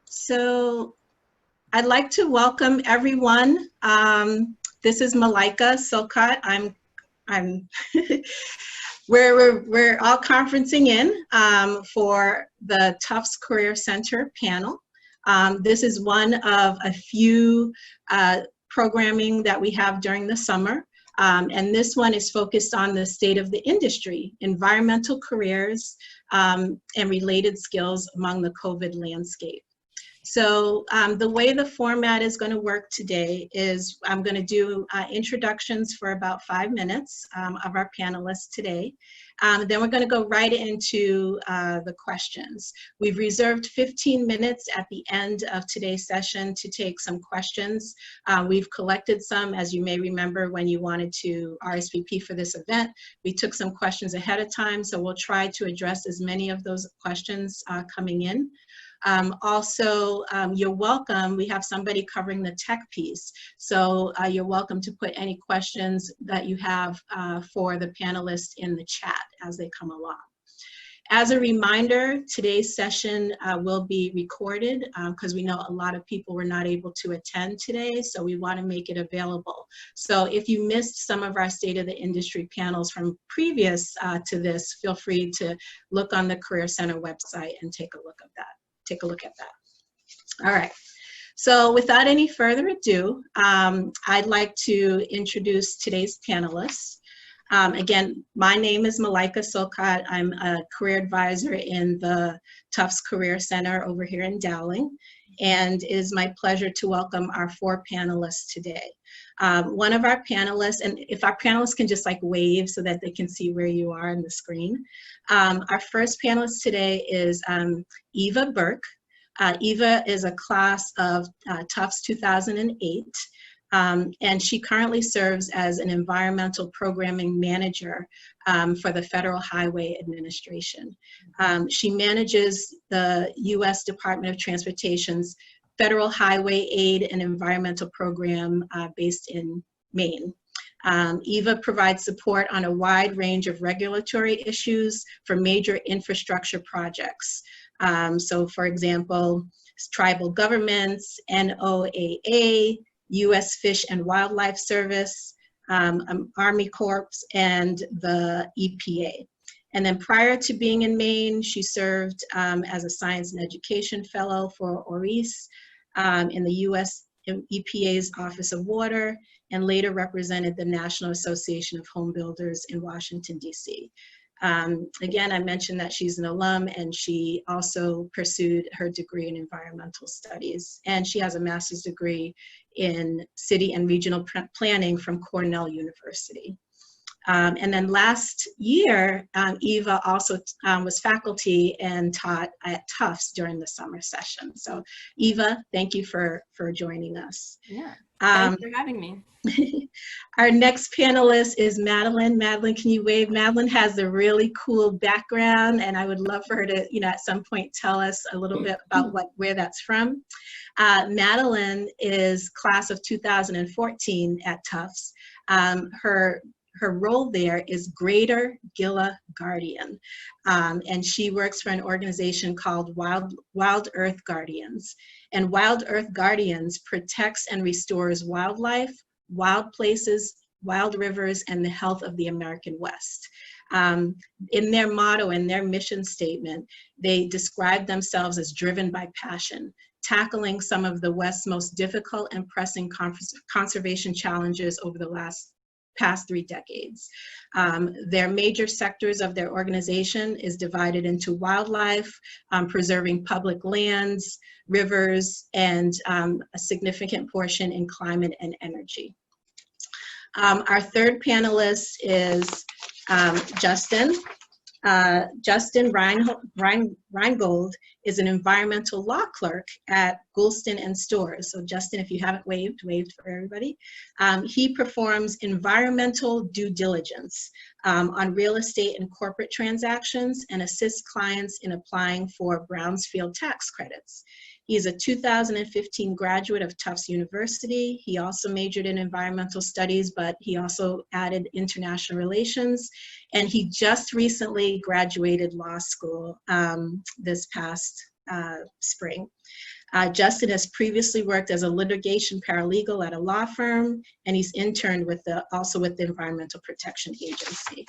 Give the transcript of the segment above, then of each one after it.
So I'd like to welcome everyone. This is Malaika Silkat. I'm we're all conferencing in for the Tufts Career Center panel. This is one of a few programming that we have during the summer. And this one is focused on the state of the industry, environmental careers, and related skills among the COVID landscape. So the way the format is going to work today is I'm going to do introductions for about 5 minutes of our panelists today. Then we're going to go right into the questions. We've reserved 15 minutes at the end of today's session to take some questions. We've collected some, as you may remember, when you wanted to RSVP for this event. We took some questions ahead of time, so we'll try to address as many of those questions coming in. Also, you're welcome. We have somebody covering the tech piece. So you're welcome to put any questions that you have for the panelists in the chat as they come along. As a reminder, today's session will be recorded because we know a lot of people were not able to attend today, so we want to make it available. So if you missed some of our State of the Industry panels from previous to this, feel free to look on the Career Center website and take a look at that. All right, so without any further ado, I'd like to introduce today's panelists. Again, my name is Malaika Silkat. I'm a career advisor in the Tufts Career Center over here in Dowling, and it is my pleasure to welcome our 4 panelists today. One of our panelists, and if our panelists can just like wave so that they can see where you are on the screen. Our first panelist today is Eva Birk. Eva is a class of Tufts 2008, and she currently serves as an environmental programming manager for the Federal Highway Administration. She manages the U.S. Department of Transportation's Federal Highway Aid and Environmental Program based in Maine. Eva provides support on a wide range of regulatory issues for major infrastructure projects. So for example, tribal governments, NOAA, U.S. Fish and Wildlife Service, Army Corps, and the EPA. And then prior to being in Maine, she served as a Science and Education Fellow for ORIS in the U.S. EPA's Office of Water, and later represented the National Association of Home Builders in Washington, D.C. Again, I mentioned that she's an alum, and she also pursued her degree in environmental studies, and she has a master's degree in city and regional planning from Cornell University. And then last year, Eva also was faculty and taught at Tufts during the summer session. So Eva, thank you for joining us. Yeah, thanks for having me. Our next panelist is Madeleine. Madeleine, can you wave? Madeleine has a really cool background, and I would love for her to, at some point tell us a little bit about where that's from. Madeleine is class of 2014 at Tufts. Her role there is Greater Gila Guardian, and she works for an organization called WildEarth Guardians. And WildEarth Guardians protects and restores wildlife, wild places, wild rivers, and the health of the American West. In their motto, in their mission statement, they describe themselves as driven by passion, tackling some of the West's most difficult and pressing conservation challenges over the past 3 decades. Their major sectors of their organization is divided into wildlife, preserving public lands, rivers, and a significant portion in climate and energy. Our third panelist is Justin. Justin Rheingold is an environmental law clerk at Goulston and Storrs. So Justin, if you haven't waved for everybody. He performs environmental due diligence on real estate and corporate transactions and assists clients in applying for Brownfield tax credits. He's a 2015 graduate of Tufts University. He also majored in environmental studies, but he also added international relations. And he just recently graduated law school this past spring. Justin has previously worked as a litigation paralegal at a law firm, and he's interned also with the Environmental Protection Agency.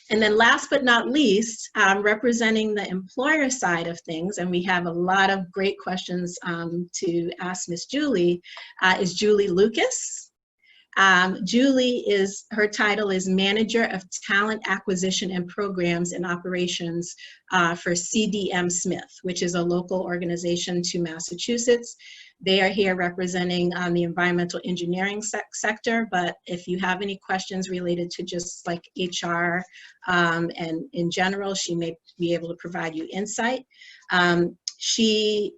And then last but not least, representing the employer side of things, and we have a lot of great questions to ask Ms. Julie, is Julie Lucas. Her title is Manager of Talent Acquisition and Programs and Operations for CDM Smith, which is a local organization to Massachusetts. They are here representing the environmental engineering sector, but if you have any questions related to just like HR and in general, she may be able to provide you insight. She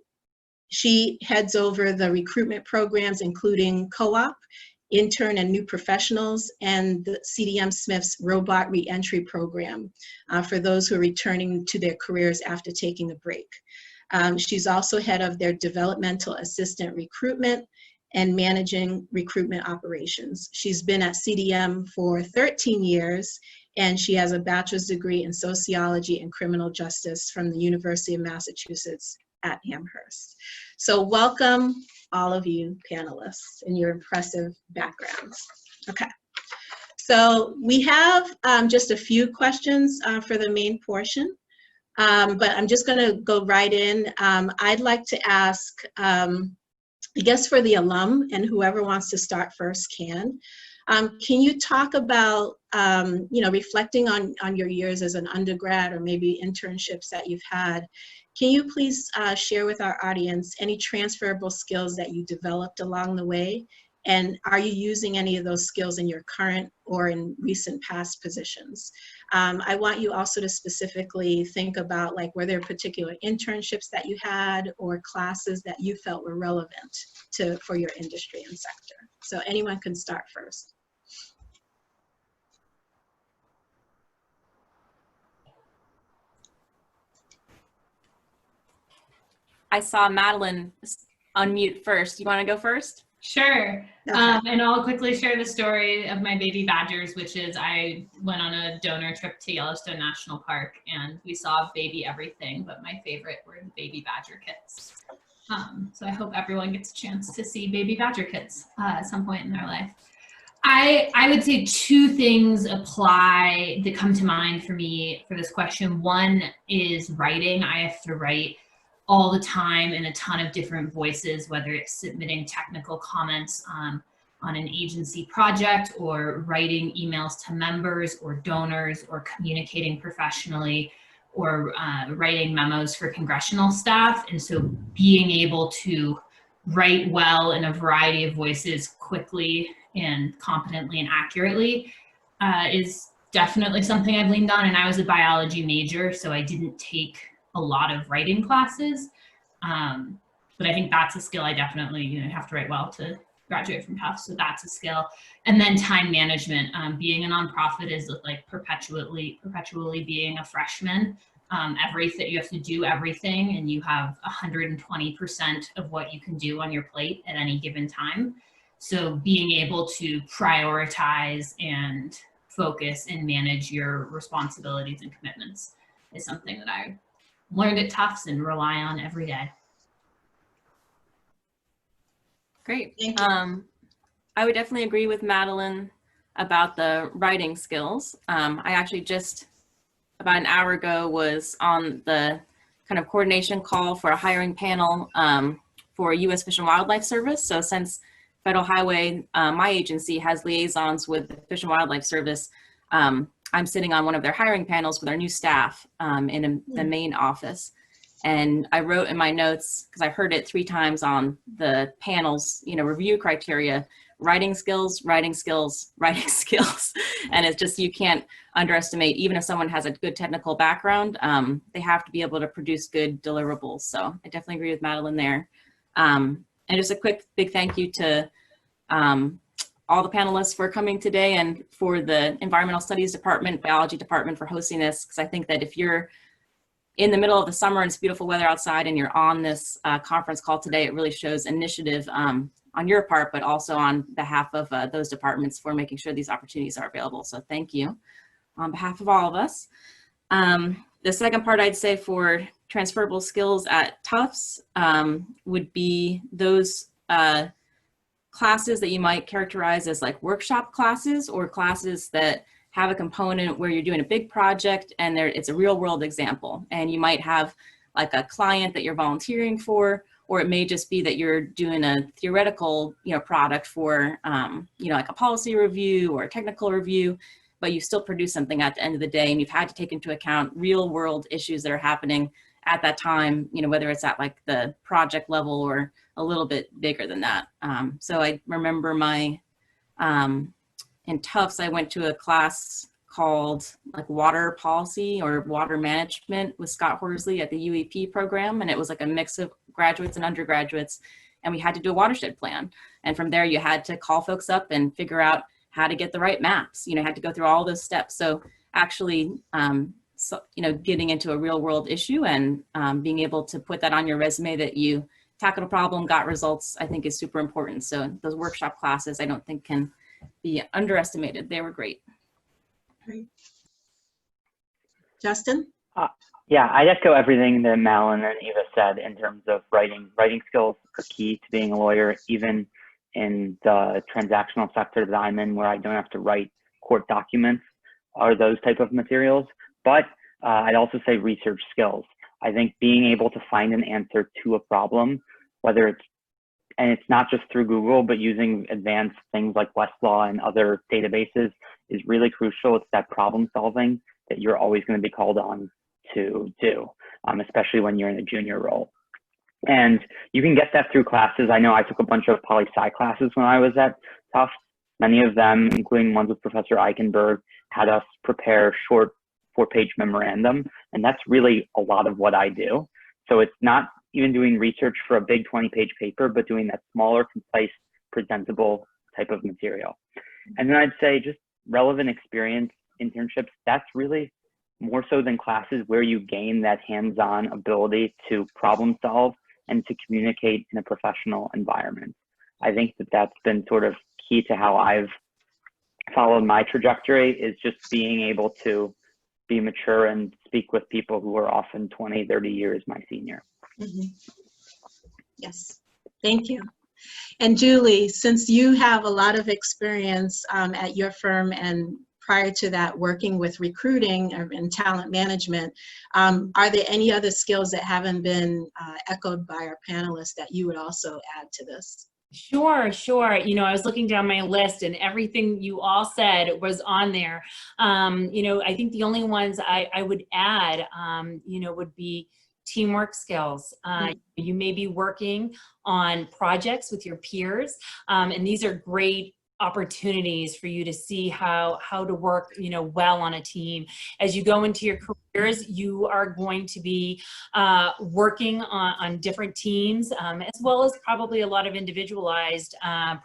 heads over the recruitment programs, including co-op, intern and new professionals, and the CDM Smith's robot reentry program for those who are returning to their careers after taking a break. She's also head of their developmental assistant recruitment and managing recruitment operations. She's been at CDM for 13 years, and she has a bachelor's degree in sociology and criminal justice from the University of Massachusetts at Amherst. So welcome, all of you panelists, and your impressive backgrounds. Okay, so we have just a few questions for the main portion, but I'm just gonna go right in. I'd like to ask, I guess for the alum, and whoever wants to start first can you talk about, reflecting on your years as an undergrad or maybe internships that you've had, can you please share with our audience any transferable skills that you developed along the way? And are you using any of those skills in your current or in recent past positions? I want you also to specifically think about, like, were there particular internships that you had or classes that you felt were relevant for your industry and sector? So anyone can start first. I saw Madeleine unmute first. You want to go first? Sure. Okay. And I'll quickly share the story of my baby badgers, which is I went on a donor trip to Yellowstone National Park and we saw baby everything, but my favorite were the baby badger kits. So I hope everyone gets a chance to see baby badger kits at some point in their life. I would say two things apply that come to mind for me for this question. One is writing. I have to write all the time in a ton of different voices, whether it's submitting technical comments on an agency project or writing emails to members or donors or communicating professionally or writing memos for congressional staff. And so being able to write well in a variety of voices quickly and competently and accurately is definitely something I've leaned on. And I was a biology major, so I didn't take a lot of writing classes, but I think that's a skill I definitely have to write well to graduate from Tufts, so that's a skill. And then time management. Being a nonprofit is like perpetually being a freshman. You have to do everything, and you have 120% of what you can do on your plate at any given time. So being able to prioritize and focus and manage your responsibilities and commitments is something that I learned at Tufts and rely on every day. Great. Thank you. I would definitely agree with Madeleine about the writing skills. I actually just about an hour ago was on the kind of coordination call for a hiring panel for U.S. Fish and Wildlife Service. So since Federal Highway, my agency, has liaisons with the Fish and Wildlife Service, I'm sitting on one of their hiring panels with our new staff in the main office. And I wrote in my notes, because I heard it 3 times on the panel's review criteria, writing skills, writing skills, writing skills. And it's just, you can't underestimate, even if someone has a good technical background, they have to be able to produce good deliverables. So I definitely agree with Madeleine there. And just a quick big thank you to all the panelists for coming today, and for the Environmental Studies Department, Biology Department for hosting this, because I think that if you're in the middle of the summer and it's beautiful weather outside and you're on this conference call today, it really shows initiative on your part, but also on behalf of those departments for making sure these opportunities are available. So thank you on behalf of all of us. The second part I'd say for transferable skills at Tufts would be those classes that you might characterize as like workshop classes, or classes that have a component where you're doing a big project and it's a real world example. And you might have like a client that you're volunteering for, or it may just be that you're doing a theoretical, product for, like a policy review or a technical review, but you still produce something at the end of the day, and you've had to take into account real world issues that are happening at that time, whether it's at like the project level or a little bit bigger than that. So I remember in Tufts, I went to a class called like water policy or water management with Scott Horsley at the UEP program. And it was like a mix of graduates and undergraduates. And we had to do a watershed plan. And from there, you had to call folks up and figure out how to get the right maps, had to go through all those steps. So actually, getting into a real world issue and being able to put that on your resume that you tackled a problem, got results, I think is super important. So those workshop classes, I don't think can be underestimated. They were great. Great. Justin? Yeah, I'd echo everything that Madeleine and Eva said in terms of writing. Writing skills are key to being a lawyer, even in the transactional sector that I'm in, where I don't have to write court documents or those type of materials. But I'd also say research skills. I think being able to find an answer to a problem, and it's not just through Google, but using advanced things like Westlaw and other databases is really crucial. It's that problem solving that you're always going to be called on to do, especially when you're in a junior role. And you can get that through classes. I know I took a bunch of poli-sci classes when I was at Tufts. Many of them, including ones with Professor Eichenberg, had us prepare short 4-page memorandum. And that's really a lot of what I do. So it's not even doing research for a big 20-page paper, but doing that smaller, concise, presentable type of material. And then I'd say just relevant experience internships, that's really more so than classes where you gain that hands-on ability to problem solve and to communicate in a professional environment. I think that that's been sort of key to how I've followed my trajectory, is just being able to be mature and speak with people who are often 20, 30 years my senior. Mm-hmm. Yes, thank you. And Julie, since you have a lot of experience at your firm and prior to that working with recruiting and talent management, are there any other skills that haven't been echoed by our panelists that you would also add to this? Sure. I was looking down my list and everything you all said was on there. I think the only ones I would add, would be teamwork skills. You may be working on projects with your peers, and these are great opportunities for you to see how to work well on a team. As you go into your careers, you are going to be working on different teams, as well as probably a lot of individualized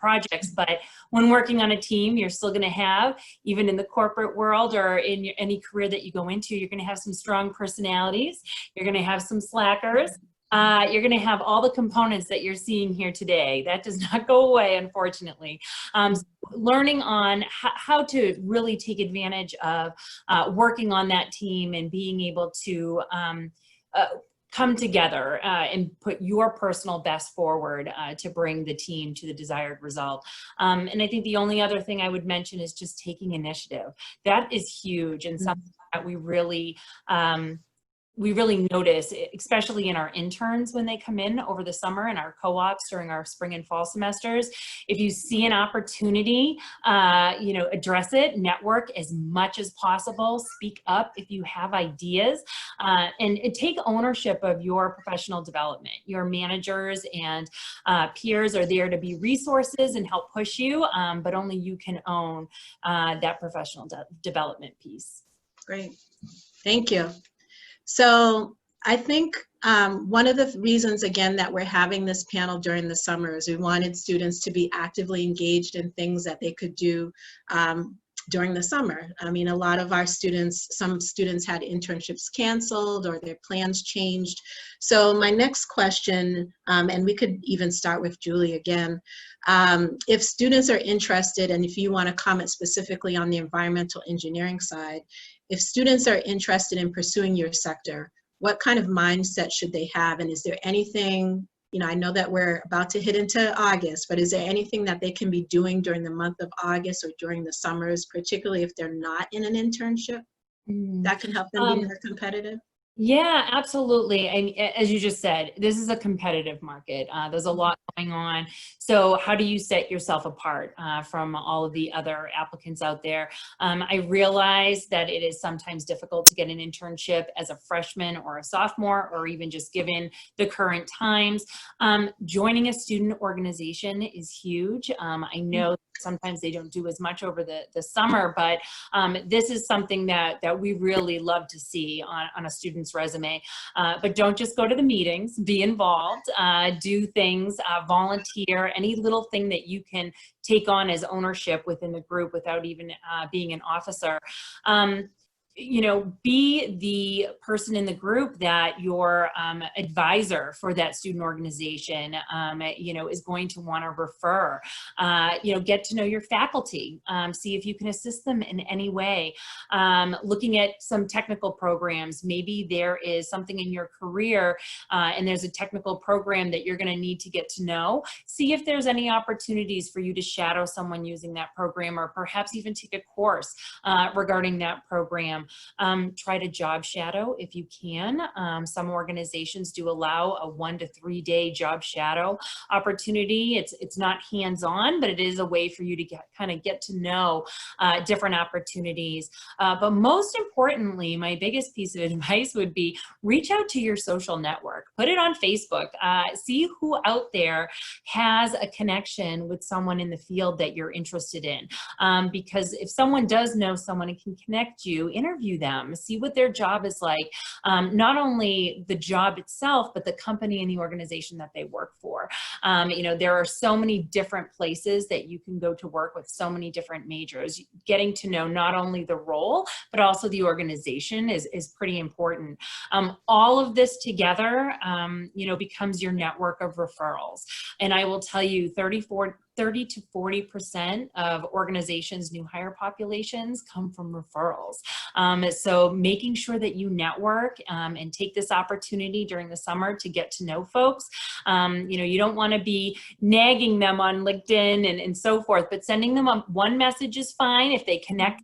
projects. But when working on a team, you're still going to have, even in the corporate world or in any career that you go into, you're going to have some strong personalities. You're going to have some slackers. You're going to have all the components that you're seeing here today. That does not go away, unfortunately. Learning on how to really take advantage of working on that team and being able to come together and put your personal best forward to bring the team to the desired result. And I think the only other thing I would mention is just taking initiative. That is huge and something that we really notice, especially in our interns when they come in over the summer and our co-ops during our spring and fall semesters. If you see an opportunity, address it, network as much as possible, speak up if you have ideas, and take ownership of your professional development. Your managers and peers are there to be resources and help push you, but only you can own that professional development piece. Great, thank you. So I think one of the reasons, again, that we're having this panel during the summer is we wanted students to be actively engaged in things that they could do during the summer. I mean, a lot of our students, some students had internships canceled or their plans changed. So my next question, and we could even start with Julie again, if students are interested and if you want to comment specifically on the environmental engineering side, if students are interested in pursuing your sector, what kind of mindset should they have? And is there anything, you know, I know that we're about to hit into August, but is there anything that they can be doing during the month of August or during the summers, particularly if they're not in an internship, that can help them be more competitive? Yeah, absolutely. And as you just said, this is a competitive market. There's a lot going on. So how do you set yourself apart from all of the other applicants out there? I realize that it is sometimes difficult to get an internship as a freshman or a sophomore, or even just given the current times. Joining a student organization is huge. I know sometimes they don't do as much over the summer, but this is something that we really love to see on a student's resume. But don't just go to the meetings, be involved, do things, volunteer, any little thing that you can take on as ownership within the group without even being an officer. You know, be the person in the group that your advisor for that student organization, you know, is going to want to refer. You know, get to know your faculty, see if you can assist them in any way. Looking at some technical programs, maybe there is something in your career and there's a technical program that you're going to need to get to know. See if there's any opportunities for you to shadow someone using that program, or perhaps even take a course regarding that program. Try to job shadow if you can. Some organizations do allow a 1 to 3 day job shadow opportunity. It's not hands-on, but it is a way for you to kind of get to know different opportunities. But most importantly, my biggest piece of advice would be reach out to your social network. Put it on Facebook. See who out there has a connection with someone in the field that you're interested in. Because if someone does know someone and can connect you, interview them, see what their job is like. Not only the job itself, but the company and the organization that they work for. You know, there are so many different places that you can go to work with so many different majors. Getting to know not only the role, but also the organization is pretty important. All of this together, you know, becomes your network of referrals. And I will tell you, 30 to 40% of organizations' new hire populations come from referrals. So making sure that you network and take this opportunity during the summer to get to know folks. You know, you don't want to be nagging them on LinkedIn and so forth, but sending them one message is fine. If they connect,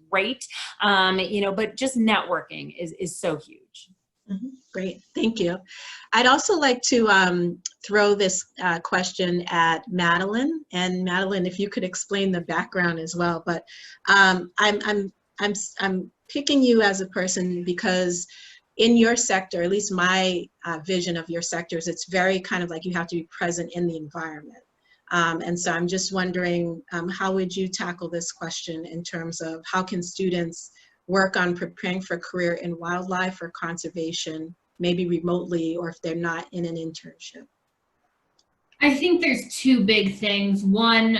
great. You know, but just networking is so huge. Mm-hmm. Great, thank you. I'd also like to throw this question at Madeleine, and Madeleine, if you could explain the background as well. But I'm picking you as a person because in your sector, at least my vision of your sector is it's very kind of like you have to be present in the environment. And so I'm just wondering, how would you tackle this question in terms of how can students work on preparing for a career in wildlife or conservation, maybe remotely, or if they're not in an internship? I think there's two big things. One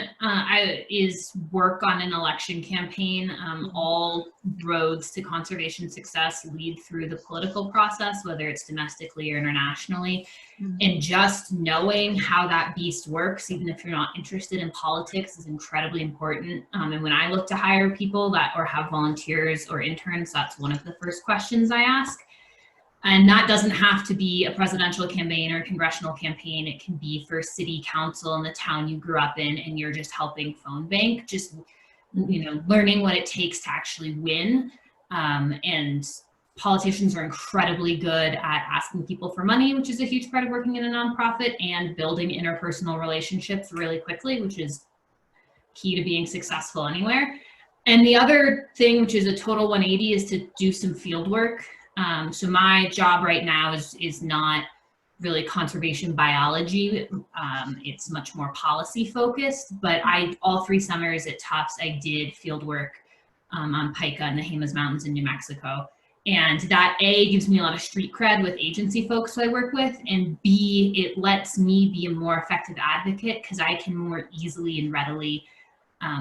is work on an election campaign. All roads to conservation success lead through the political process, whether it's domestically or internationally. And just knowing how that beast works, even if you're not interested in politics, is incredibly important. And when I look to hire people or have volunteers or interns, that's one of the first questions I ask. And that doesn't have to be a presidential campaign or a congressional campaign. It can be for city council in the town you grew up in and you're just helping phone bank, just, you know, learning what it takes to actually win. And politicians are incredibly good at asking people for money, which is a huge part of working in a nonprofit, and building interpersonal relationships really quickly, which is key to being successful anywhere. And the other thing, which is a total 180, is to do some field work. So my job right now is not really conservation biology. It's much more policy focused, but all 3 summers at Tufts, I did field work on pika in the Jemez Mountains in New Mexico. And that A, gives me a lot of street cred with agency folks who I work with, and B, it lets me be a more effective advocate because I can more easily and readily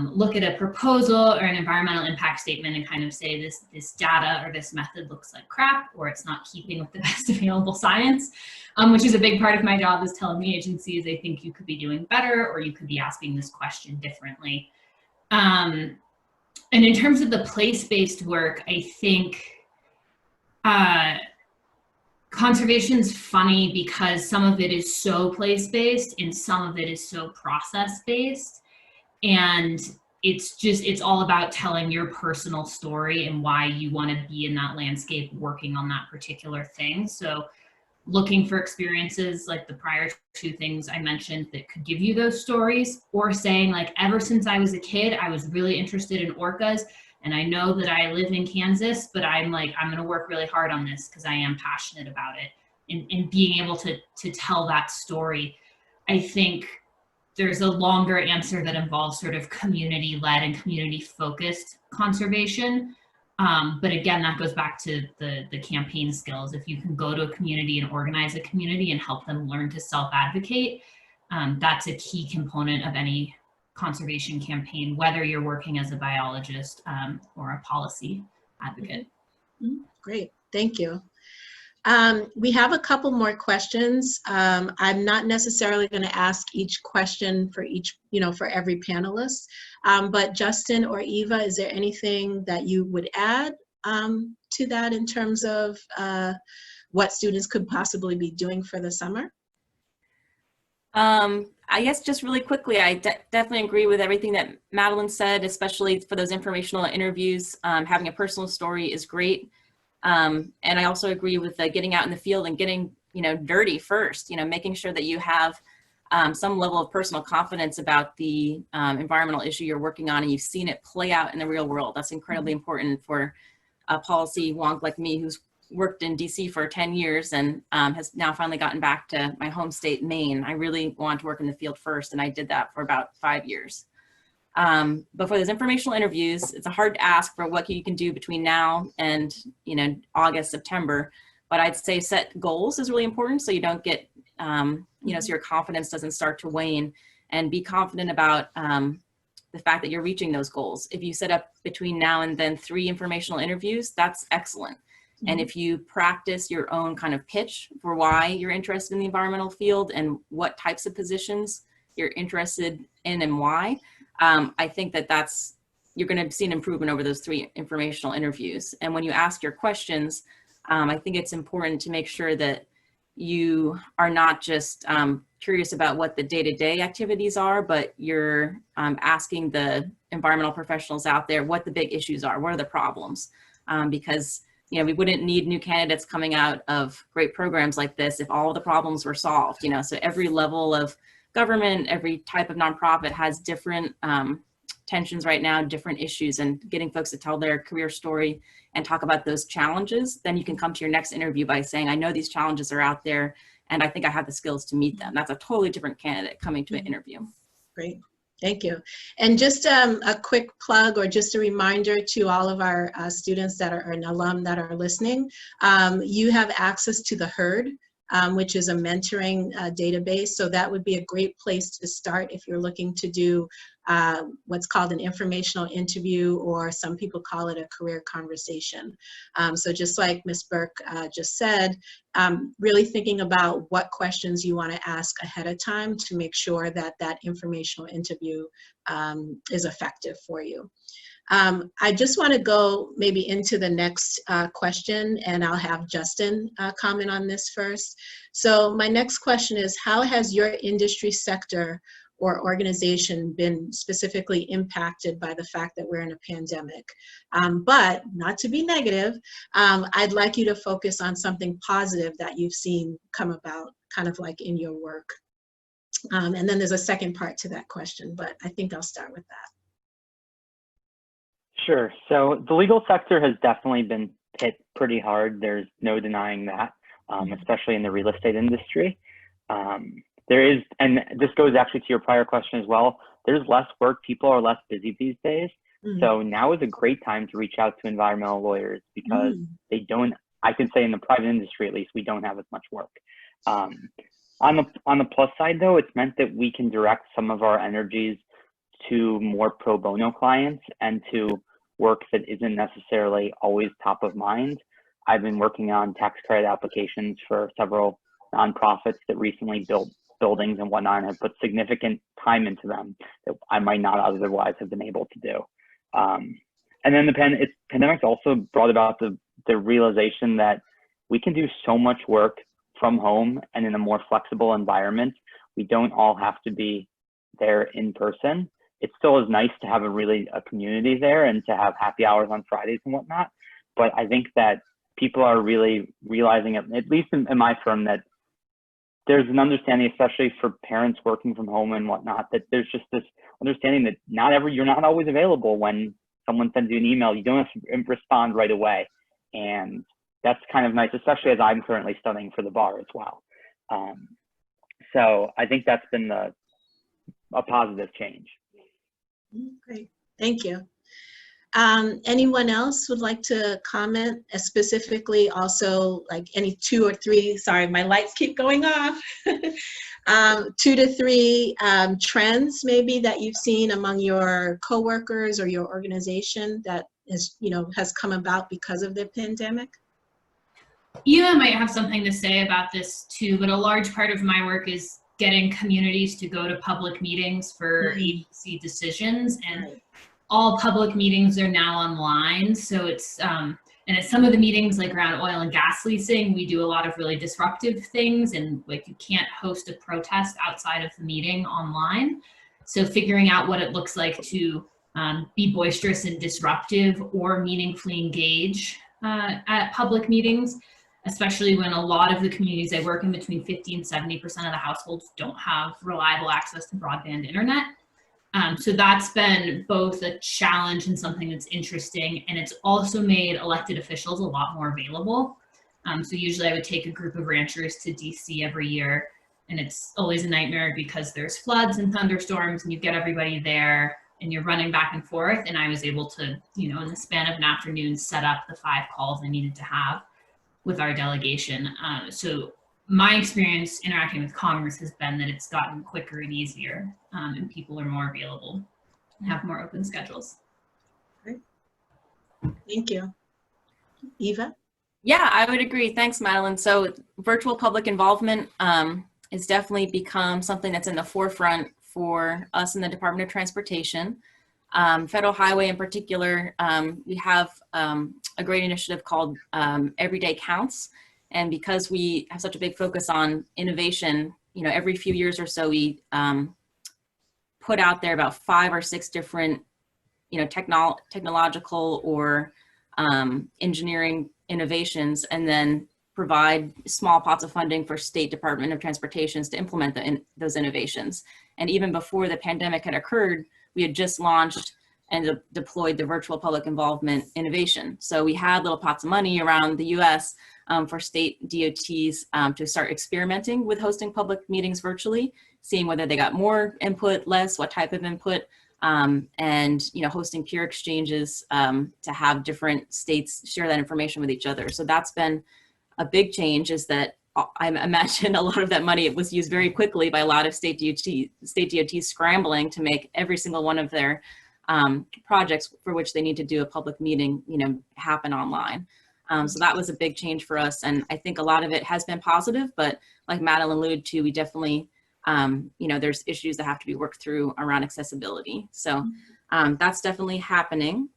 look at a proposal or an environmental impact statement and kind of say this data or this method looks like crap, or it's not keeping with the best available science, which is a big part of my job, is telling the agencies I think you could be doing better, or you could be asking this question differently. And in terms of the place-based work, I think conservation's funny because some of it is so place-based and some of it is so process-based. And it's all about telling your personal story and why you want to be in that landscape working on that particular thing. So looking for experiences like the prior two things I mentioned that could give you those stories, or saying like, ever since I was a kid, I was really interested in orcas, and I know that I live in Kansas, but I'm going to work really hard on this because I am passionate about it. And being able to tell that story, I think there's a longer answer that involves sort of community-led and community-focused conservation. But again, that goes back to the campaign skills. If you can go to a community and organize a community and help them learn to self-advocate, that's a key component of any conservation campaign, whether you're working as a biologist or a policy advocate. Great, thank you. We have a couple more questions. I'm not necessarily going to ask each question for each, for every panelist, but Justin or Eva, is there anything that you would add to that in terms of what students could possibly be doing for the summer? I guess just really quickly, I definitely agree with everything that Madeleine said, especially for those informational interviews. Having a personal story is great. And I also agree with getting out in the field and getting, dirty first, making sure that you have some level of personal confidence about the environmental issue you're working on and you've seen it play out in the real world. That's incredibly important for a policy wonk like me who's worked in DC for 10 years and has now finally gotten back to my home state, Maine. I really want to work in the field first, and I did that for about 5 years. But for those informational interviews, it's hard to ask for what you can do between now and, August, September. But I'd say set goals is really important so you don't get, so your confidence doesn't start to wane, and be confident about the fact that you're reaching those goals. If you set up between now and then 3 informational interviews, that's excellent. And if you practice your own kind of pitch for why you're interested in the environmental field and what types of positions you're interested in and why, I think you're going to see an improvement over those 3 informational interviews. And when you ask your questions, I think it's important to make sure that you are not just curious about what the day-to-day activities are, but you're asking the environmental professionals out there what the big issues are, what are the problems, because we wouldn't need new candidates coming out of great programs like this if all the problems were solved. So every level of government, every type of nonprofit has different tensions right now, different issues, and getting folks to tell their career story and talk about those challenges, then you can come to your next interview by saying, I know these challenges are out there and I think I have the skills to meet them. That's a totally different candidate coming to an interview. Great. Thank you. And just a quick plug or just a reminder to all of our students that are an alum that are listening, you have access to the HERD, which is a mentoring database. So that would be a great place to start if you're looking to do what's called an informational interview, or some people call it a career conversation. So just like Ms. Birk just said, really thinking about what questions you want to ask ahead of time to make sure that that informational interview is effective for you. I just want to go maybe into the next question, and I'll have Justin comment on this first. So my next question is, how has your industry sector or organization been specifically impacted by the fact that we're in a pandemic? But not to be negative, I'd like you to focus on something positive that you've seen come about kind of like in your work. And then there's a second part to that question, but I think I'll start with that. Sure. So the legal sector has definitely been hit pretty hard. There's no denying that, especially in the real estate industry. There is, and this goes actually to your prior question as well, there's less work. People are less busy these days. So now is a great time to reach out to environmental lawyers because they don't, I can say in the private industry at least, we don't have as much work. On the plus side though, it's meant that we can direct some of our energies to more pro bono clients and to work that isn't necessarily always top of mind. I've been working on tax credit applications for several nonprofits that recently built buildings and whatnot and have put significant time into them that I might not otherwise have been able to do. And then the pandemic's also brought about the realization that we can do so much work from home and in a more flexible environment. We don't all have to be there in person. It still is nice to have a community there and to have happy hours on Fridays and whatnot. But I think that people are really realizing, at least in my firm, that there's an understanding, especially for parents working from home and whatnot, that there's just this understanding that you're not always available when someone sends you an email. You don't have to respond right away. And that's kind of nice, especially as I'm currently studying for the bar as well. So I think that's been a positive change. Great, thank you. Anyone else would like to comment specifically also, like any 2 or 3, sorry, my lights keep going off, 2 to 3 trends maybe that you've seen among your coworkers or your organization that has come about because of the pandemic? Eva might have something to say about this too, but a large part of my work is getting communities to go to public meetings for agency decisions, and all public meetings are now online. So it's, and at some of the meetings like around oil and gas leasing, we do a lot of really disruptive things, and like you can't host a protest outside of the meeting online. So figuring out what it looks like to be boisterous and disruptive or meaningfully engage at public meetings, especially when a lot of the communities I work in, between 50 and 70% of the households don't have reliable access to broadband internet. So that's been both a challenge and something that's interesting, and it's also made elected officials a lot more available. So usually I would take a group of ranchers to DC every year, and it's always a nightmare because there's floods and thunderstorms, and you get everybody there and you're running back and forth. And I was able to, in the span of an afternoon, set up the 5 calls I needed to have with our delegation. So my experience interacting with Congress has been that it's gotten quicker and easier, and people are more available and have more open schedules. Great. Thank you. Eva? Yeah, I would agree. Thanks, Madeleine. So virtual public involvement has definitely become something that's in the forefront for us in the Department of Transportation. Federal Highway in particular, we have a great initiative called Everyday Counts. And because we have such a big focus on innovation, every few years or so, we put out there about 5 or 6 different, technological or engineering innovations, and then provide small pots of funding for State Department of Transportations to implement those innovations. And even before the pandemic had occurred, we had just launched and deployed the virtual public involvement innovation. So we had little pots of money around the US for state DOTs to start experimenting with hosting public meetings virtually, seeing whether they got more input, less, what type of input, and hosting peer exchanges to have different states share that information with each other. So that's been a big change, is that I imagine a lot of that money was used very quickly by a lot of state DOTs scrambling to make every single one of their projects for which they need to do a public meeting, happen online. So that was a big change for us. And I think a lot of it has been positive, but like Madeleine alluded to, we definitely, there's issues that have to be worked through around accessibility. So that's definitely happening.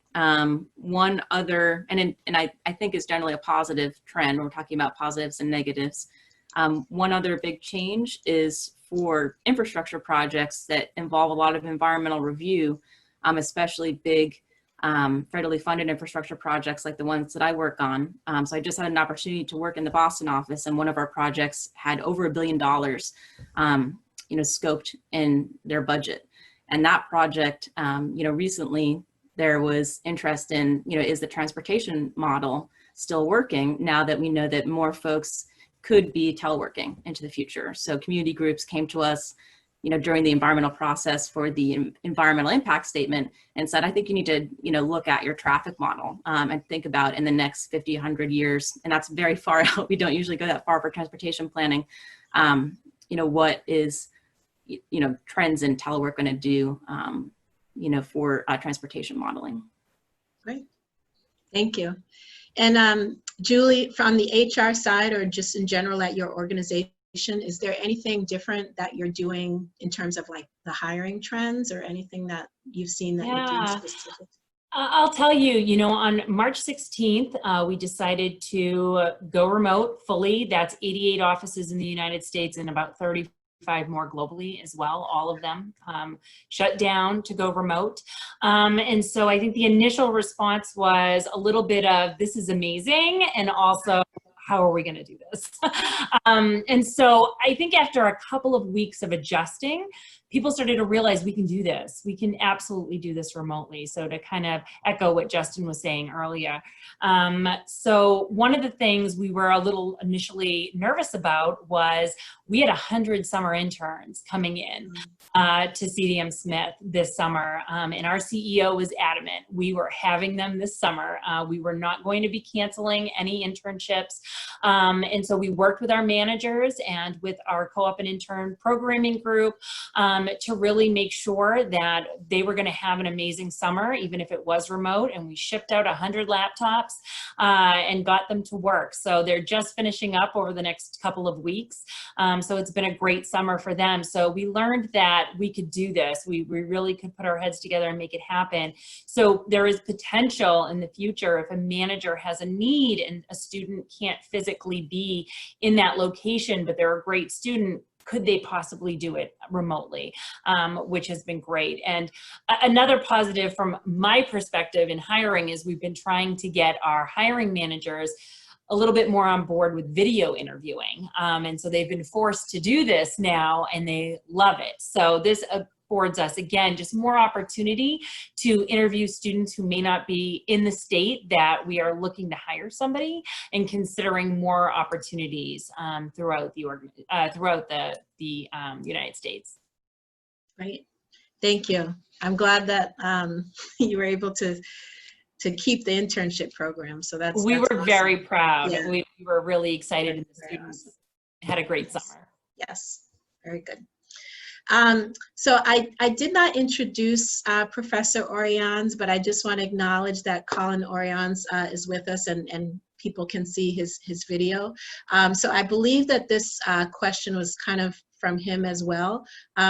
One other, and I think is generally a positive trend, we're talking about positives and negatives. One other big change is for infrastructure projects that involve a lot of environmental review, especially big federally funded infrastructure projects like the ones that I work on. So I just had an opportunity to work in the Boston office, and one of our projects had over $1 billion, scoped in their budget. And that project, recently there was interest in, is the transportation model still working now that we know that more folks could be teleworking into the future? So community groups came to us, during the environmental process for the environmental impact statement and said, I think you need to, look at your traffic model and think about in the next 50, 100 years. And that's very far out. We don't usually go that far for transportation planning. What is, trends in telework going to do, for transportation modeling. Great, thank you. And Julie, from the HR side, or just in general at your organization, is there anything different that you're doing in terms of like the hiring trends, or anything that you've seen that you're doing specific? I'll tell you, on March 16th, we decided to go remote fully. That's 88 offices in the United States and about 35 more globally as well. All of them shut down to go remote. And so I think the initial response was a little bit of, this is amazing, and also, how are we going to do this? And so I think after a couple of weeks of adjusting, people started to realize we can do this. We can absolutely do this remotely. So to kind of echo what Justin was saying earlier. So one of the things we were a little initially nervous about was we had 100 summer interns coming in to CDM Smith this summer. And our CEO was adamant. We were having them this summer. We were not going to be canceling any internships. And so we worked with our managers and with our co-op and intern programming group to really make sure that they were going to have an amazing summer, even if it was remote. And we shipped out 100 laptops and got them to work. So they're just finishing up over the next couple of weeks. So it's been a great summer for them. So we learned that we could do this. We really could put our heads together and make it happen. So there is potential in the future if a manager has a need and a student can't physically be in that location, but they're a great student, could they possibly do it remotely, which has been great. And another positive from my perspective in hiring is we've been trying to get our hiring managers a little bit more on board with video interviewing. And so they've been forced to do this now and they love it. So this affords us, again, just more opportunity to interview students who may not be in the state that we are looking to hire somebody, and considering more opportunities throughout the United States. Right. Thank you. I'm glad that you were able to keep the internship program. So that's were awesome. Very proud. Yeah. We were really excited, and the students had a great summer. Yes, very good. So I did not introduce Professor Orions, but I just want to acknowledge that Colin Orions is with us, and people can see his video. So I believe that this question was kind of from him as well.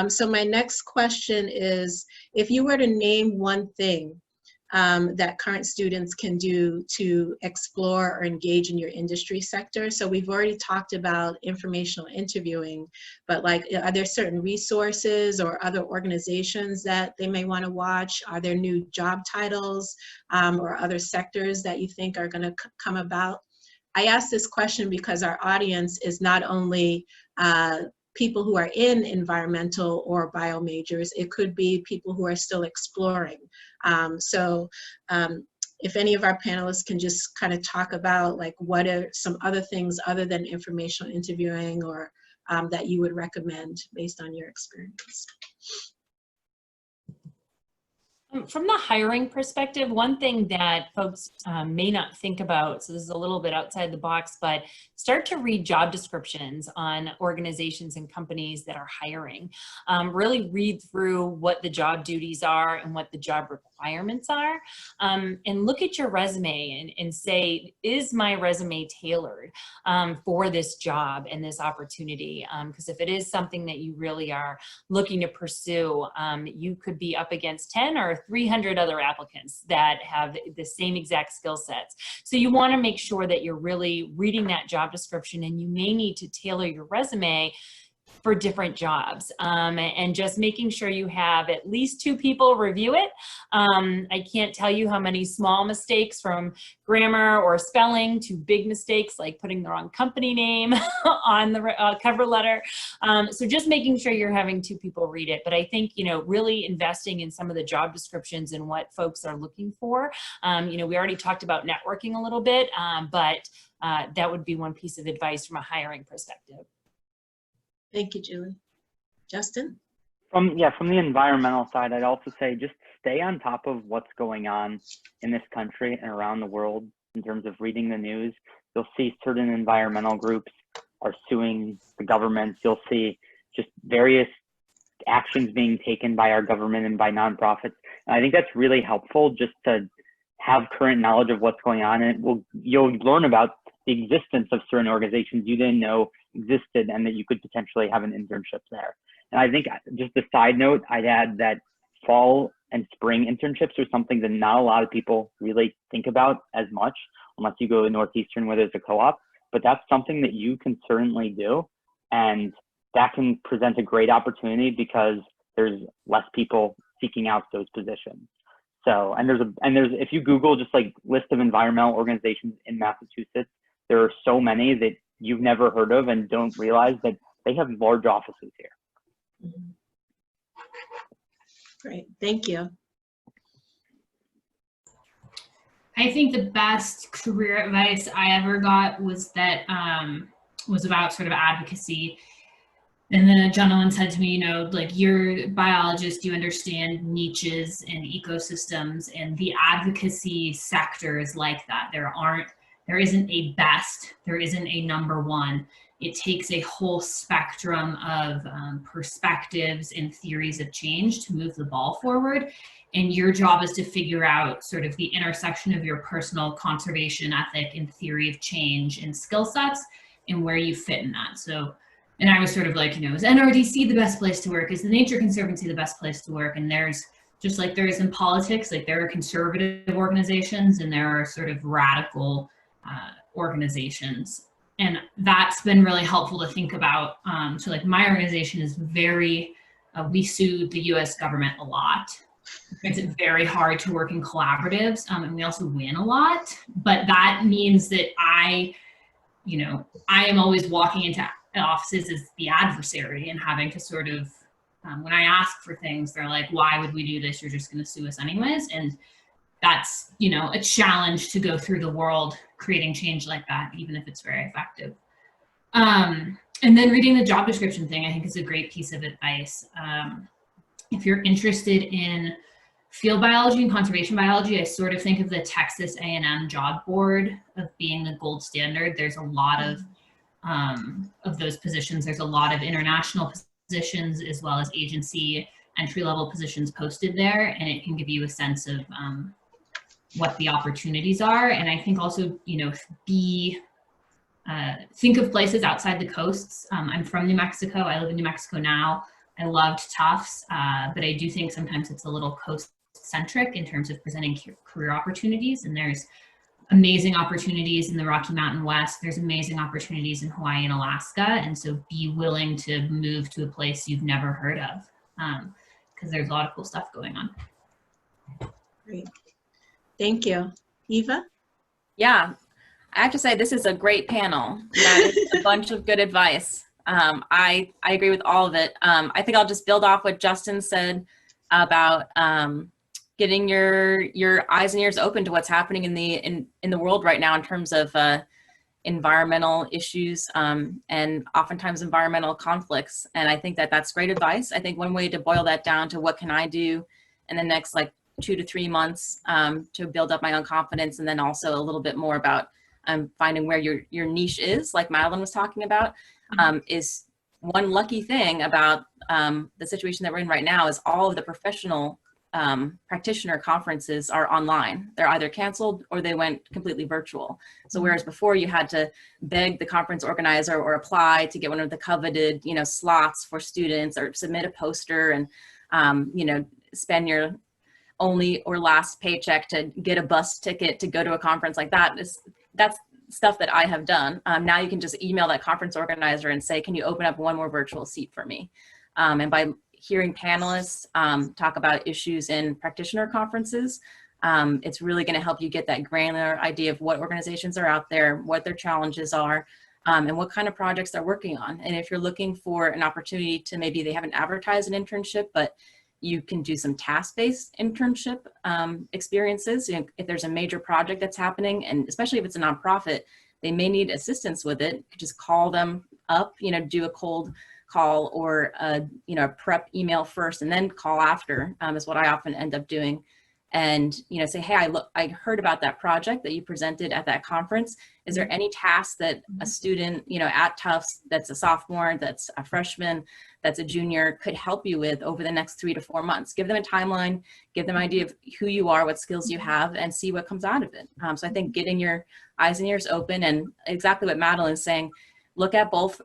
So my next question is, if you were to name one thing that current students can do to explore or engage in your industry sector. So we've already talked about informational interviewing, but like, are there certain resources or other organizations that they may want to watch? Are there new job titles or other sectors that you think are going to come about? I ask this question because our audience is not only people who are in environmental or bio majors, it could be people who are still exploring. If any of our panelists can just kind of talk about like what are some other things other than informational interviewing or that you would recommend based on your experience. From the hiring perspective, one thing that folks may not think about, so this is a little bit outside the box, but start to read job descriptions on organizations and companies that are hiring. Really read through what the job duties are and what the job requirements are, and look at your resume and say, is my resume tailored for this job and this opportunity? Because if it is something that you really are looking to pursue, you could be up against 10 or 300 other applicants that have the same exact skill sets. So you want to make sure that you're really reading that job description, and you may need to tailor your resume for different jobs, and just making sure you have at least 2 people review it. I can't tell you how many small mistakes from grammar or spelling to big mistakes like putting the wrong company name on the cover letter. So just making sure you're having 2 people read it. But I think, really investing in some of the job descriptions and what folks are looking for. We already talked about networking a little bit, but that would be one piece of advice from a hiring perspective. Thank you, Julie. Justin? From the environmental side, I'd also say just stay on top of what's going on in this country and around the world in terms of reading the news. You'll see certain environmental groups are suing the government. You'll see just various actions being taken by our government and by nonprofits. And I think that's really helpful just to have current knowledge of what's going on. And you'll learn about the existence of certain organizations you didn't know existed and that you could potentially have an internship there. And I think just a side note, I'd add that fall and spring internships are something that not a lot of people really think about as much, unless you go to Northeastern where there's a co-op, but that's something that you can certainly do. And that can present a great opportunity because there's less people seeking out those positions. So, and there's, if you Google just like list of environmental organizations in Massachusetts, there are so many that you've never heard of and don't realize that they have large offices here. Great, thank you. I think the best career advice I ever got was that was about sort of advocacy. And then a gentleman said to me, you know, like, you're a biologist, you understand niches and ecosystems, and the advocacy sector is like that. There isn't a best, there isn't a number one. It takes a whole spectrum of perspectives and theories of change to move the ball forward. And your job is to figure out sort of the intersection of your personal conservation ethic and theory of change and skill sets and where you fit in that. So, and I was sort of like, you know, is NRDC the best place to work? Is the Nature Conservancy the best place to work? And there's, just like there is in politics, like there are conservative organizations and there are sort of radical organizations. And that's been really helpful to think about. So like my organization is very, we sue the US government a lot. It makes it very hard to work in collaboratives, and we also win a lot. But that means that I am always walking into offices as the adversary and having to sort of, when I ask for things, they're like, why would we do this? You're just going to sue us anyways. And that's, you know, a challenge to go through the world creating change like that, even if it's very effective. And then reading the job description thing, I think is a great piece of advice. If you're interested in field biology and conservation biology, I sort of think of the Texas A&M job board of being the gold standard. There's a lot of those positions. There's a lot of international positions as well as agency entry-level positions posted there, and it can give you a sense of what the opportunities are. And I think also, you know, think of places outside the coasts. I'm from New Mexico. I live in New Mexico now. I loved Tufts, but I do think sometimes it's a little coast-centric in terms of presenting career opportunities. And there's amazing opportunities in the Rocky Mountain West. There's amazing opportunities in Hawaii and Alaska. And so be willing to move to a place you've never heard of, because there's a lot of cool stuff going on. Great. Thank you. Eva? Yeah, I have to say this is a great panel. That is a bunch of good advice. I agree with all of it. I think I'll just build off what Justin said about getting your eyes and ears open to what's happening in the world right now in terms of environmental issues and oftentimes environmental conflicts. And I think that that's great advice. I think one way to boil that down to what can I do in the next like 2 to 3 months to build up my own confidence, and then also a little bit more about finding where your niche is, like Madeleine was talking about, is one lucky thing about the situation that we're in right now is all of the professional practitioner conferences are online. They're either canceled or they went completely virtual. So whereas before you had to beg the conference organizer or apply to get one of the coveted, you know, slots for students or submit a poster and, you know, spend your only or last paycheck to get a bus ticket to go to a conference like that, that's stuff that I have done. Now you can just email that conference organizer and say, can you open up one more virtual seat for me? And by hearing panelists talk about issues in practitioner conferences, it's really going to help you get that granular idea of what organizations are out there, what their challenges are, and what kind of projects they're working on. And if you're looking for an opportunity to, maybe they haven't advertised an internship, but you can do some task-based internship experiences. You know, if there's a major project that's happening, and especially if it's a nonprofit, they may need assistance with it. You could just call them up, you know, do a cold call or you know, a prep email first and then call after, is what I often end up doing. And, you know, say, hey, I heard about that project that you presented at that conference. Is there any task that a student, you know, at Tufts that's a sophomore, that's a freshman, that's a junior could help you with over the next 3 to 4 months? Give them a timeline, give them an idea of who you are, what skills you have, and see what comes out of it. So I think getting your eyes and ears open, and exactly what Madeleine's saying, look at both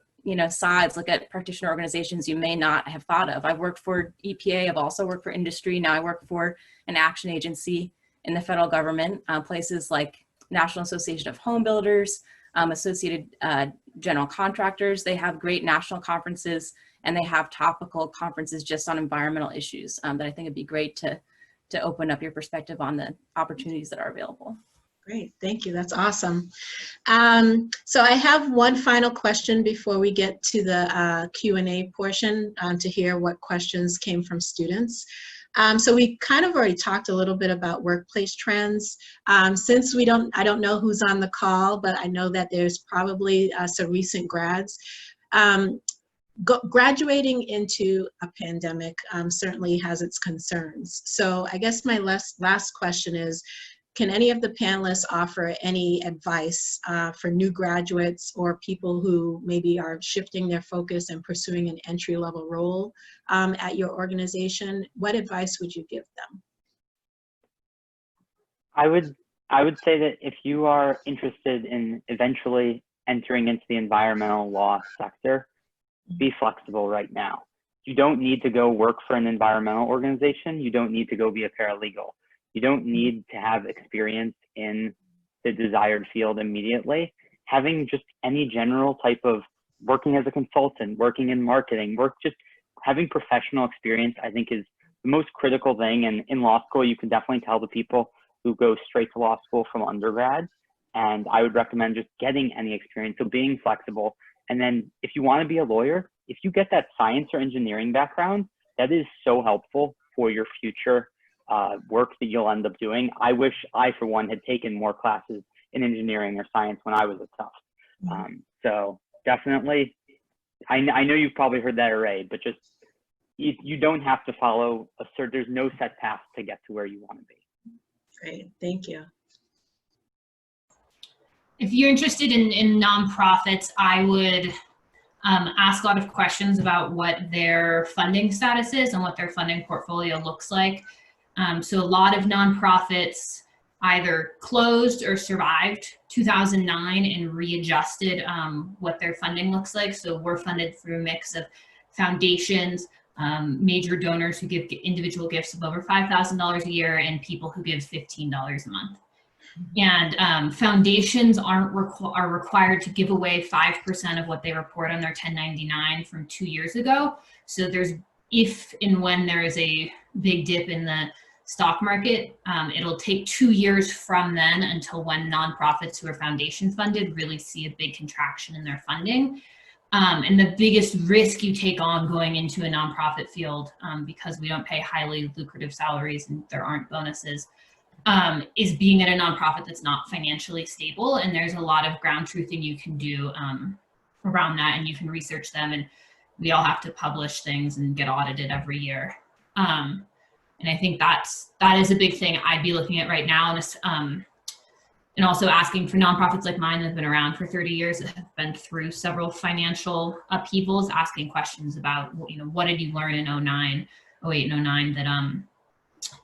sides, look at practitioner organizations you may not have thought of. I've worked for EPA, I've also worked for industry. Now I work for an action agency in the federal government, places like National Association of Home Builders, Associated General Contractors. They have great national conferences, and they have topical conferences just on environmental issues that I think would be great to open up your perspective on the opportunities that are available. Great, thank you. That's awesome. So I have one final question before we get to the Q&A portion to hear what questions came from students. So we kind of already talked a little bit about workplace trends. Since I don't know who's on the call, but I know that there's probably some recent grads. Graduating into a pandemic certainly has its concerns. So I guess my last question is, can any of the panelists offer any advice for new graduates or people who maybe are shifting their focus and pursuing an entry-level role at your organization? What advice would you give them? I would say that if you are interested in eventually entering into the environmental law sector, be flexible right now. You don't need to go work for an environmental organization. You don't need to go be a paralegal. You don't need to have experience in the desired field immediately. Having just any general type of working as a consultant, working in marketing, just having professional experience, I think is the most critical thing. And in law school, you can definitely tell the people who go straight to law school from undergrad. And I would recommend just getting any experience. So being flexible. And then if you want to be a lawyer, if you get that science or engineering background, that is so helpful for your future work that you'll end up doing. I wish I, for one, had taken more classes in engineering or science when I was at Tufts. So definitely, I know you've probably heard that array, but just you don't have to follow there's no set path to get to where you want to be. Great, thank you. If you're interested in nonprofits, I would ask a lot of questions about what their funding status is and what their funding portfolio looks like. So a lot of nonprofits either closed or survived 2009 and readjusted what their funding looks like. So we're funded through a mix of foundations, major donors who give individual gifts of over $5,000 a year, and people who give $15 a month. And foundations are required to give away 5% of what they report on their 1099 from 2 years ago. So if and when there is a big dip in the stock market, it'll take 2 years from then until when nonprofits who are foundation funded really see a big contraction in their funding. And the biggest risk you take on going into a nonprofit field, because we don't pay highly lucrative salaries and there aren't bonuses, is being at a nonprofit that's not financially stable. And there's a lot of ground truthing you can do around that, and you can research them, and we all have to publish things and get audited every year. And I think that is a big thing I'd be looking at right now, and also asking for nonprofits like mine that have been around for 30 years, that have been through several financial upheavals, asking questions about, what did you learn in 08 and 09 that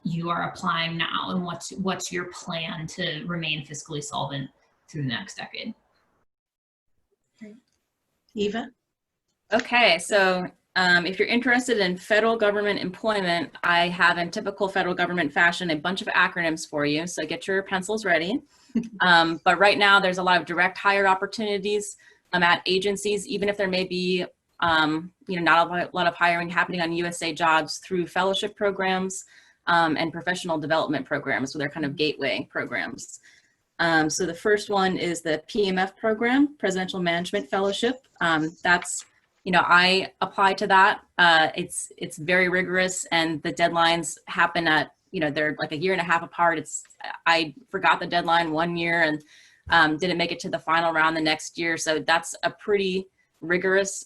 you are applying now, and what's your plan to remain fiscally solvent through the next decade? Eva? Okay, so if you're interested in federal government employment, I have, in typical federal government fashion, a bunch of acronyms for you, so get your pencils ready. But right now, there's a lot of direct hire opportunities at agencies, even if there may be not a lot of hiring happening on USA Jobs through fellowship programs and professional development programs, so they're kind of gateway programs. So the first one is the PMF program, Presidential Management Fellowship. That's, I apply to that. It's very rigorous, and the deadlines happen at, they're like a year and a half apart. I forgot the deadline 1 year and didn't make it to the final round the next year. So that's a pretty rigorous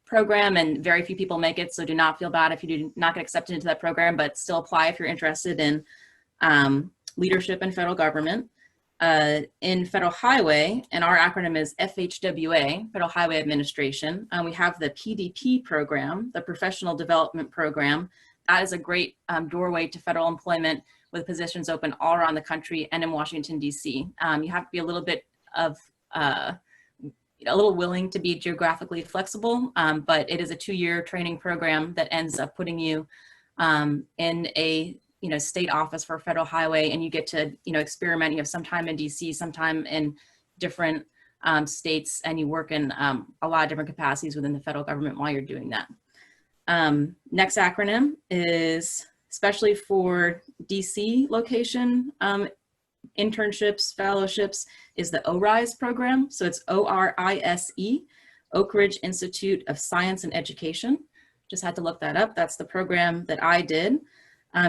program, and very few people make it. So do not feel bad if you do not get accepted into that program, but still apply if you're interested in leadership in federal government. In Federal Highway, and our acronym is FHWA, Federal Highway Administration, we have the PDP program, the Professional Development Program. That is a great doorway to federal employment, with positions open all around the country and in Washington, D.C. You have to be a little bit of a little willing to be geographically flexible, but it is a 2-year training program that ends up putting you in a state office for a federal highway, and you get to experiment. You have some time in DC, some time in different states, and you work in a lot of different capacities within the federal government while you're doing that. Next acronym is, especially for DC location internships, fellowships, is the ORISE program. So it's ORISE, Oak Ridge Institute of Science and Education. Just had to look that up. That's the program that I did.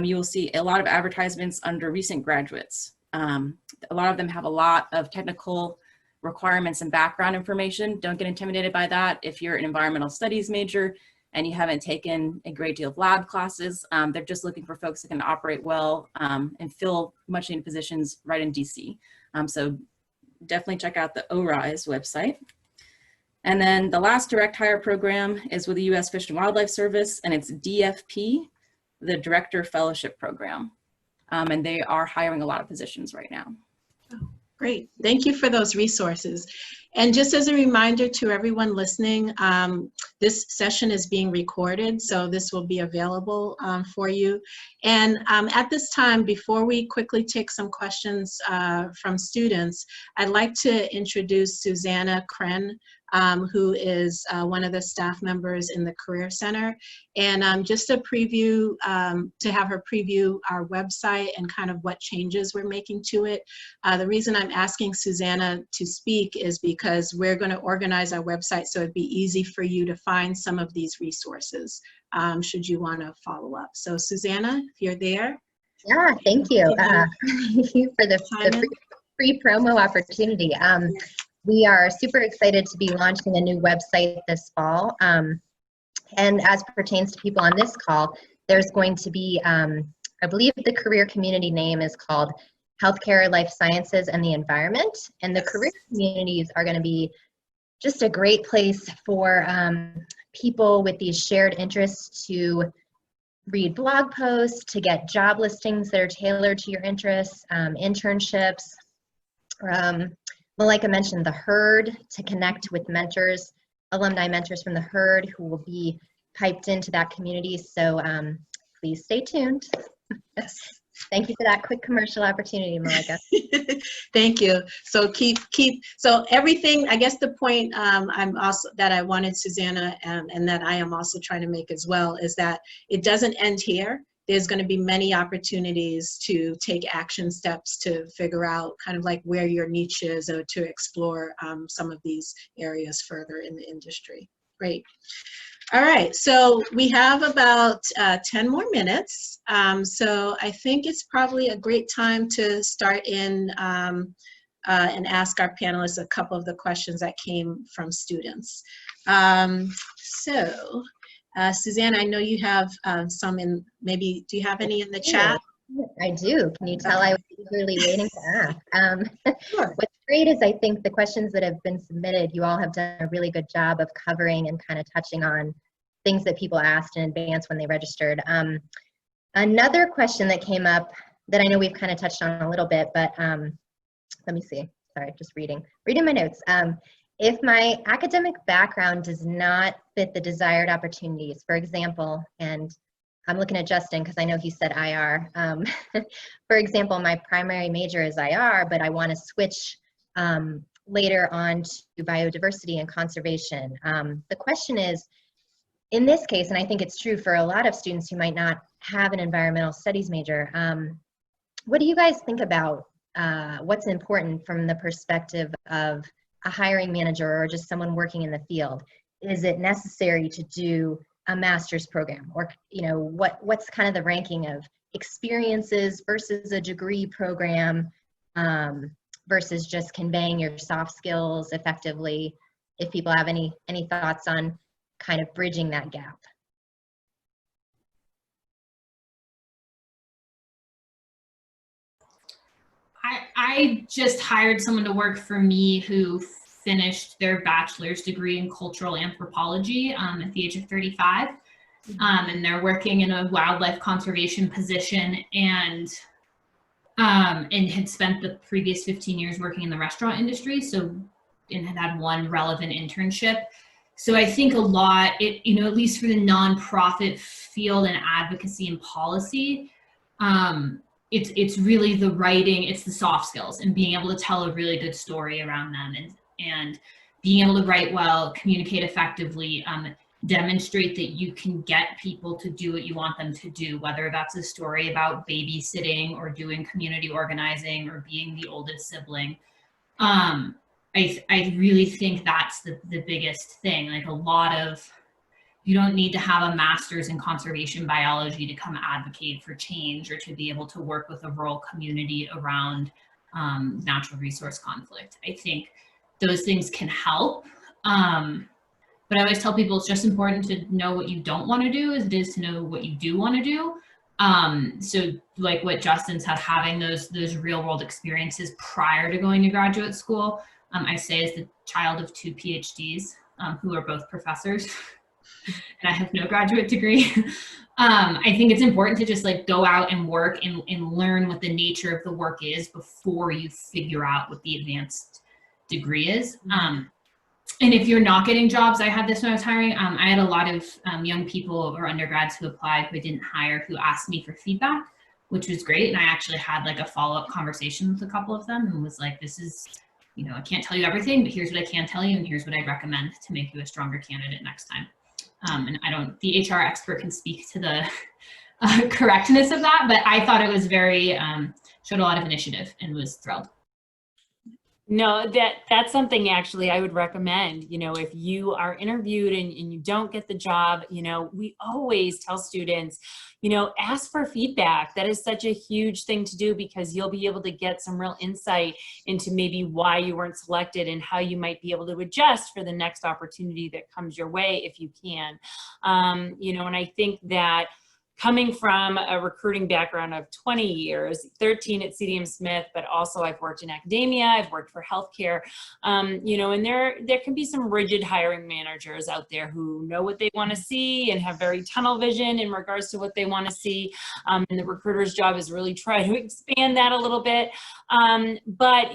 You will see a lot of advertisements under recent graduates. A lot of them have a lot of technical requirements and background information. Don't get intimidated by that. If you're an environmental studies major and you haven't taken a great deal of lab classes, they're just looking for folks that can operate well and fill much needed positions right in DC. So definitely check out the ORISE website. And then the last direct hire program is with the U.S. Fish and Wildlife Service, and it's DFP, the Director Fellowship Program. And they are hiring a lot of positions right now. Great, thank you for those resources. And just as a reminder to everyone listening, this session is being recorded, so this will be available for you. And at this time, before we quickly take some questions from students, I'd like to introduce Susanna Kren, who is one of the staff members in the Career Center. And just a preview, to have her preview our website and kind of what changes we're making to it. The reason I'm asking Susanna to speak is because we're going to organize our website so it'd be easy for you to find some of these resources, should you want to follow up. So Susanna, if you're there. Yeah, thank you. Thank you for the free promo opportunity. We are super excited to be launching a new website this fall. And as pertains to people on this call, there's going to be, I believe the career community name is called Healthcare, Life Sciences, and the Environment. And the career communities are going to be just a great place for people with these shared interests to read blog posts, to get job listings that are tailored to your interests, internships. Well, like I mentioned, the HERD, to connect with mentors, alumni mentors from the HERD who will be piped into that community. So please stay tuned. Thank you for that quick commercial opportunity, Malika. Thank you. So so everything, I guess the point that I wanted Susanna and that I am also trying to make as well is that it doesn't end here. There's going to be many opportunities to take action steps to figure out kind of like where your niche is, or to explore some of these areas further in the industry. Great. All right, so we have about 10 more minutes. So I think it's probably a great time to start in and ask our panelists a couple of the questions that came from students. Susanna, I know you have some in, maybe, do you have any in the chat? I do. Can you tell I was eagerly waiting to ask? Sure. What's great is I think the questions that have been submitted, you all have done a really good job of covering and kind of touching on things that people asked in advance when they registered. Another question that came up that I know we've kind of touched on a little bit, but let me see. Sorry, just reading my notes. If my academic background does not fit the desired opportunities, for example, and I'm looking at Justin because I know he said IR. For example, my primary major is IR, but I want to switch later on to biodiversity and conservation. The question is, in this case, and I think it's true for a lot of students who might not have an environmental studies major, what do you guys think about what's important from the perspective of a hiring manager or just someone working in the field? Is it necessary to do a master's program, or what's kind of the ranking of experiences versus a degree program versus just conveying your soft skills effectively? If people have any thoughts on kind of bridging that gap. I just hired someone to work for me who finished their bachelor's degree in cultural anthropology at the age of 35. And they're working in a wildlife conservation position, and had spent the previous 15 years working in the restaurant industry. So and had one relevant internship. So I think a lot, at least for the nonprofit field and advocacy and policy, it's really the writing, it's the soft skills and being able to tell a really good story around them, and being able to write well, communicate effectively, demonstrate that you can get people to do what you want them to do, whether that's a story about babysitting or doing community organizing or being the oldest sibling. I really think that's the biggest thing. Like, you don't need to have a master's in conservation biology to come advocate for change or to be able to work with a rural community around natural resource conflict. I think those things can help. But I always tell people it's just important to know what you don't want to do as it is to know what you do want to do. So like what Justin said, having those real world experiences prior to going to graduate school, I say as the child of 2 PhDs who are both professors, and I have no graduate degree. I think it's important to just like go out and work and learn what the nature of the work is before you figure out what the advanced degree is. And if you're not getting jobs, I had this when I was hiring, I had a lot of young people or undergrads who applied who I didn't hire who asked me for feedback, which was great. And I actually had like a follow-up conversation with a couple of them and was like, this is, I can't tell you everything, but here's what I can tell you and here's what I recommend to make you a stronger candidate next time. And the HR expert can speak to the correctness of that, but I thought it was very, showed a lot of initiative and was thrilled. No, that's something actually I would recommend. If you are interviewed and you don't get the job, we always tell students, ask for feedback. That is such a huge thing to do because you'll be able to get some real insight into maybe why you weren't selected and how you might be able to adjust for the next opportunity that comes your way if you can. And I think that coming from a recruiting background of 20 years, 13 at CDM Smith, but also I've worked in academia, I've worked for healthcare, and there can be some rigid hiring managers out there who know what they want to see and have very tunnel vision in regards to what they want to see. And the recruiter's job is really try to expand that a little bit. But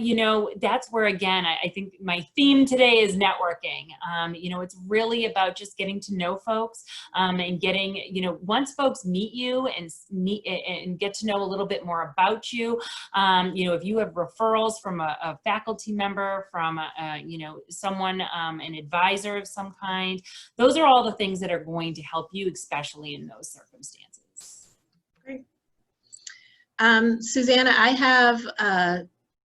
that's where, again, I think my theme today is networking. It's really about just getting to know folks and getting, once folks meet you and get to know a little bit more about you. If you have referrals from a faculty member, from someone, an advisor of some kind, those are all the things that are going to help you, especially in those circumstances. Great. Susanna, I have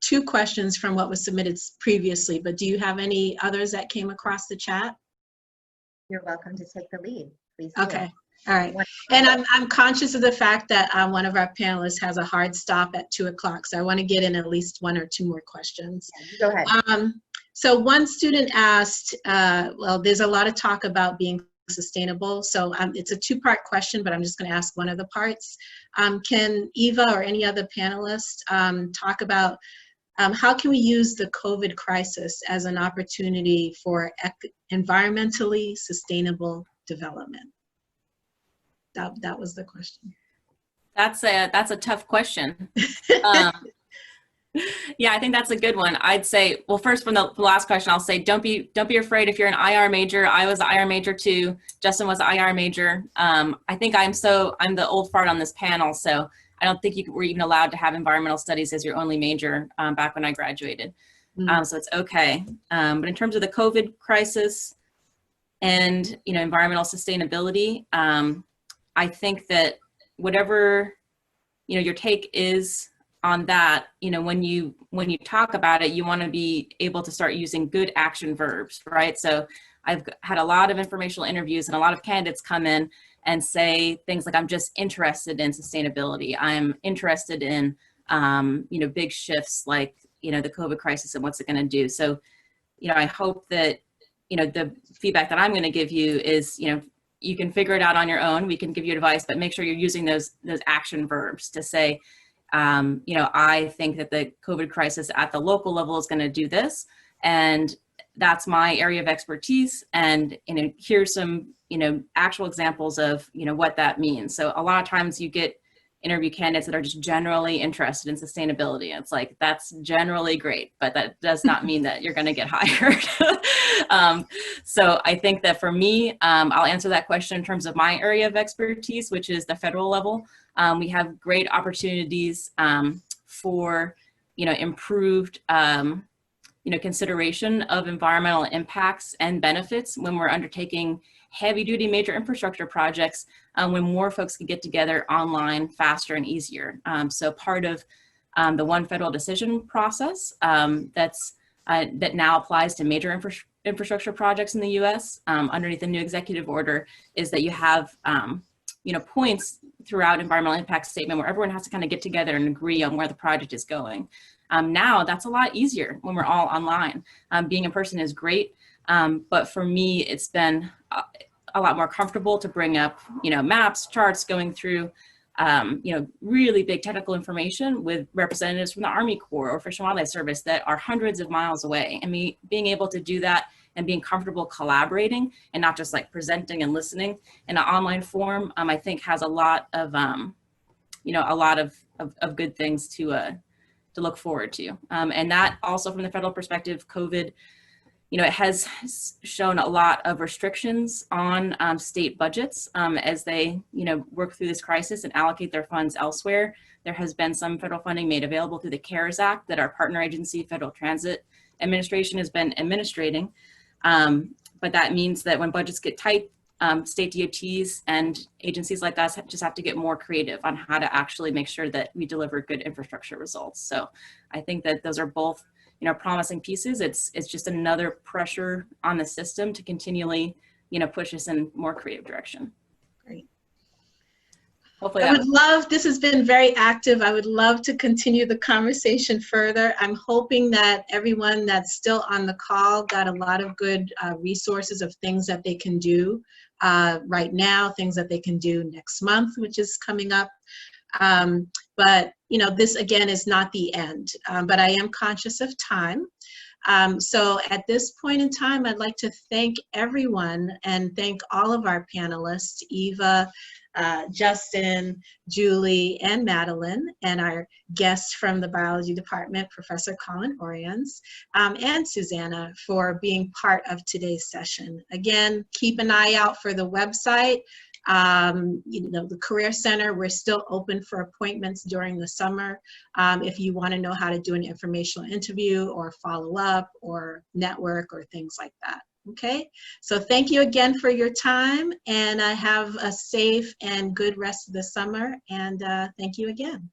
2 questions from what was submitted previously, but do you have any others that came across the chat? You're welcome to take the lead. Please do. Okay. All right. And I'm conscious of the fact that one of our panelists has a hard stop at 2 o'clock, so I want to get in at least 1 or 2 more questions. Go ahead. So one student asked, well, there's a lot of talk about being sustainable. So it's a 2-part question, but I'm just going to ask one of the parts. Can Eva or any other panelist talk about how can we use the COVID crisis as an opportunity for environmentally sustainable development? That was the question. That's a tough question. Yeah, I think that's a good one. I'd say, well, first from the last question, I'll say, don't be afraid if you're an IR major. I was an IR major too. Justin was an IR major. I think I'm the old fart on this panel, so I don't think you were even allowed to have environmental studies as your only major back when I graduated. So it's okay. But in terms of the COVID crisis and environmental sustainability, I think that whatever your take is on that, when you talk about it, you want to be able to start using good action verbs, right? So I've had a lot of informational interviews and a lot of candidates come in and say things like, I'm just interested in sustainability. I'm interested in, big shifts like, the COVID crisis and what's it going to do. So, I hope that, the feedback that I'm going to give you is, you can figure it out on your own. We can give you advice, but make sure you're using those action verbs to say, I think that the COVID crisis at the local level is going to do this, and that's my area of expertise. And here's some actual examples of what that means. So a lot of times you get interview candidates that are just generally interested in sustainability. And it's like, that's generally great, but that does not mean that you're going to get hired. So I think that for me, I'll answer that question in terms of my area of expertise, which is the federal level. We have great opportunities for, improved, consideration of environmental impacts and benefits when we're undertaking heavy duty major infrastructure projects, when more folks can get together online faster and easier. So part of the One Federal Decision process that now applies to major infrastructure projects in the US underneath the new executive order is that you have points throughout environmental impact statement where everyone has to kind of get together and agree on where the project is going. Now that's a lot easier when we're all online. Being in person is great, but for me, it's been a lot more comfortable to bring up, maps, charts, going through, really big technical information with representatives from the Army Corps or Fish and Wildlife Service that are hundreds of miles away. And me being able to do that and being comfortable collaborating and not just like presenting and listening in an online form, I think has a lot of, of good things to look forward to. And that also from the federal perspective, COVID, it has shown a lot of restrictions on state budgets as they, work through this crisis and allocate their funds elsewhere. There has been some federal funding made available through the CARES Act that our partner agency, Federal Transit Administration, has been administrating. But that means that when budgets get tight, state DOTs and agencies like us just have to get more creative on how to actually make sure that we deliver good infrastructure results. So I think that those are both, promising pieces. It's just another pressure on the system to continually, push us in more creative direction. Great. Hopefully I would love, this has been very active. I would love to continue the conversation further. I'm hoping that everyone that's still on the call got a lot of good resources of things that they can do right now, things that they can do next month, which is coming up. But, this again is not the end, but I am conscious of time. So at this point in time, I'd like to thank everyone and thank all of our panelists, Eva, Justin, Julie, and Madeleine, and our guests from the biology department, Professor Colin Orians, and Susanna for being part of today's session. Again, keep an eye out for the website. The Career Center, we're still open for appointments during the summer. If you want to know how to do an informational interview or follow up or network or things like that. Okay, so thank you again for your time, and have a safe and good rest of the summer, and thank you again.